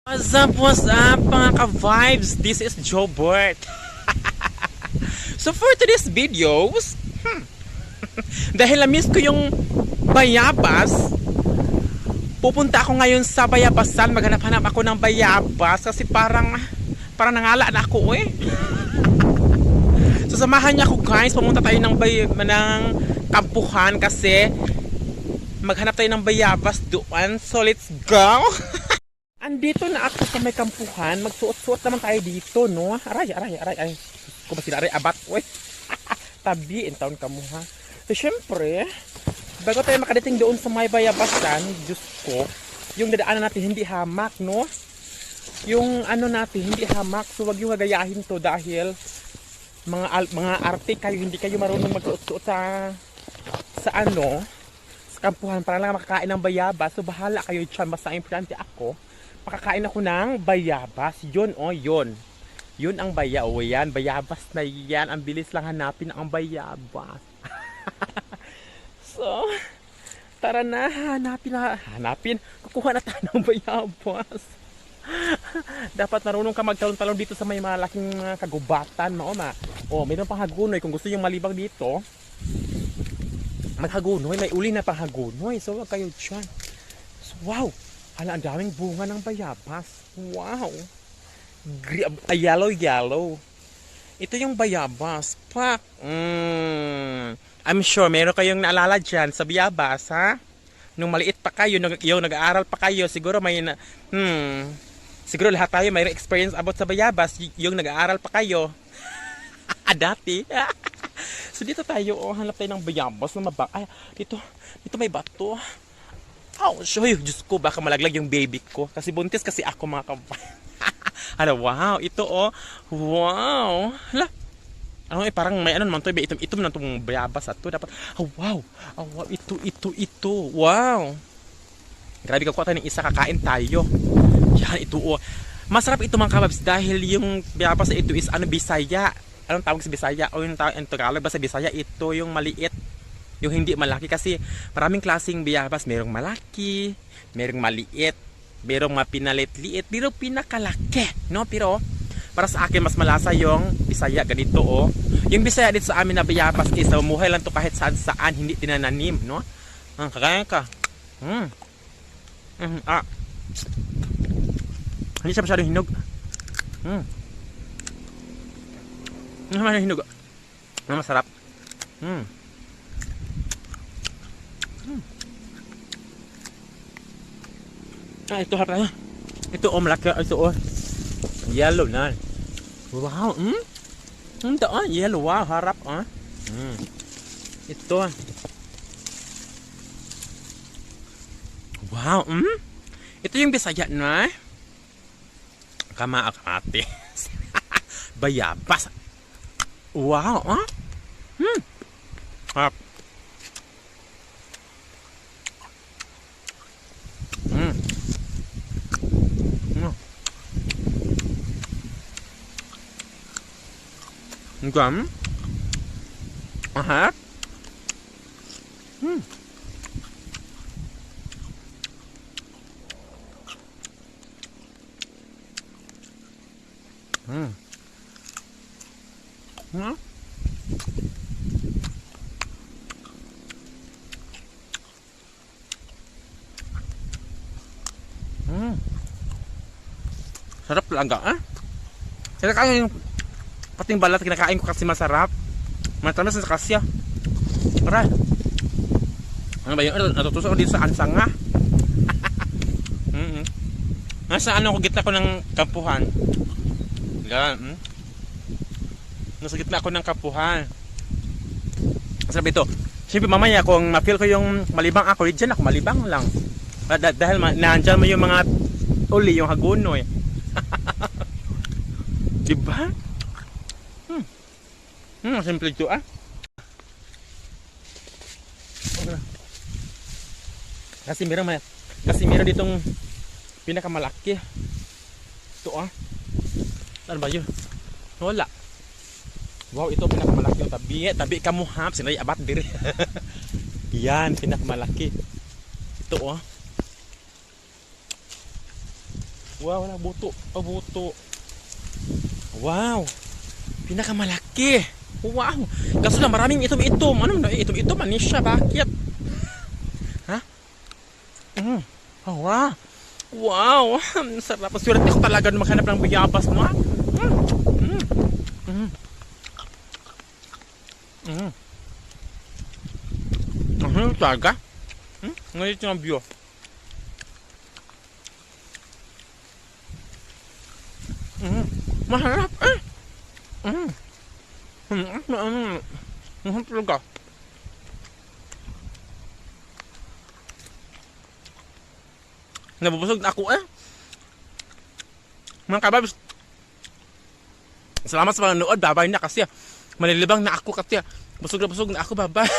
What's up mga ka-vibes? This is Joe Burt. So for today's videos, dahil na-miss ko yung bayabas, pupunta ako ngayon sa bayabasan. Maghanap-hanap ako ng bayabas kasi parang nangala na ako eh. So samahan niya ako guys, pumunta tayo ng kampuhan kasi maghanap tayo ng bayabas doon. So let's go! Andito na ako sa may kampuhan. Magsuot-suot naman tayo dito, no? Aray. Kung ba sila, aray, abat, we. Tabi, in town ka mo, ha? So, syempre, bago tayo makadating doon sa may bayabasan, Diyos ko, yung dadaanan natin hindi hamak, no? Yung ano natin, hindi hamak. So, wag yung gagayahin to dahil mga arte kayo, hindi kayo marunong magsuot-suot sa kampuhan para lang makakain ng bayabas. So, bahala kayo dyan. Basta importante ako. Makakain ako ng bayabas. Yun, oh, yun. Yun ang yan. Bayabas na yan. Ang bilis lang hanapin ang bayabas. So, tara na. Hanapin. Kukuha na tayo ng bayabas. Dapat marunong ka magtalon-talon dito sa may malaking kagubatan. Mayroon pang hagunoy. Kung gusto yung malibang dito, maghagunoy. May uli na pang hagunoy. So, wag kayo dyan. So, wow. Hala, ang daming bunga ng bayabas. Wow. Yellow. Ito yung bayabas. Pak. I'm sure meron kayong naalala dyan sa bayabas, ha? Nung maliit pa kayo, yung nag-aaral pa kayo, siguro siguro lahat tayo may experience about sa bayabas, yung nag-aaral pa kayo. Dati. So dito tayo, hanap tayo ng bayabas na ay, dito may bato. Diyos ko, baka malaglag yung baby ko. Kasi buntis kasi ako, mga kabay. Wow, ito wow. Hala. Parang may naman to, itom na itong bayabas ato. Dapat, wow. Ito. Wow. Grabe ka tayo ng isa, kakain tayo. Yan, ito Masarap ito mga kababs dahil yung bayabas na ito is Bisaya. Anong tawag sa Bisaya? O yung tawag ng Tagalog ba sa Bisaya? Ito yung maliit. Yung hindi malaki kasi maraming klaseng bayabas. Merong malaki, merong maliit, merong mapinalit-liit, merong pinakalaki, no? Pero para sa akin mas malasa yung Bisaya ganito, Yung Bisaya dito sa amin na bayabas kaysa umuhay lang to kahit saan, hindi tinananim, no? Kagaya ka. Hindi siya masyadong hinog. Hindi masyadong hinog. Masarap. Ito harap. Ito malaki. Ito yellow na. Wow. Ito yellow. Wow, harap. Ito. Wow. Ito yung Bisaya na. Kamate. Bayabas. Wow. Harap. Gum. Aha. Sarap lang Kaya kaya yung pating balat kinakain ko kasi masarap. Matamis sa kasya. Aray. Ano ba yun? Natutusok ko dito sa ansanga. Nasa ko gitna ko ng kampuhan. Yan. Nasa gitna ko ng kampuhan. Sabi ito. Siyempre mamaya kung ma-feel ko yung malibang ako, dyan ako malibang lang. Dahil naandyan mo yung mga uli, yung hagunoy. Diba? Simple ito Kasi meron ditong pinakamalaki. Ito Ano ba yun? Wala. Wow, ito pinakamalaki yung tabi ka mo ha. Sinay abat dire. Yan, pinakamalaki. Ito Wow, wala buto. Oh, buto. Wow. Pinakamalaki. Wow. Kaso lang maraming itom-itom. Ano na itom-itom? Ano siya? Bakit? Ha? Oh, wow. Wow. Sarap. Swerte ko talaga na maghanap ng bayabas, no? Talaga? Ngayon yung view. Maharap eh. Mahal talaga. Nabubusog na ako eh. Mga kababs, salamat sa panonood. Babay na kasi malilibang na ako kasi busog na ako. Babay.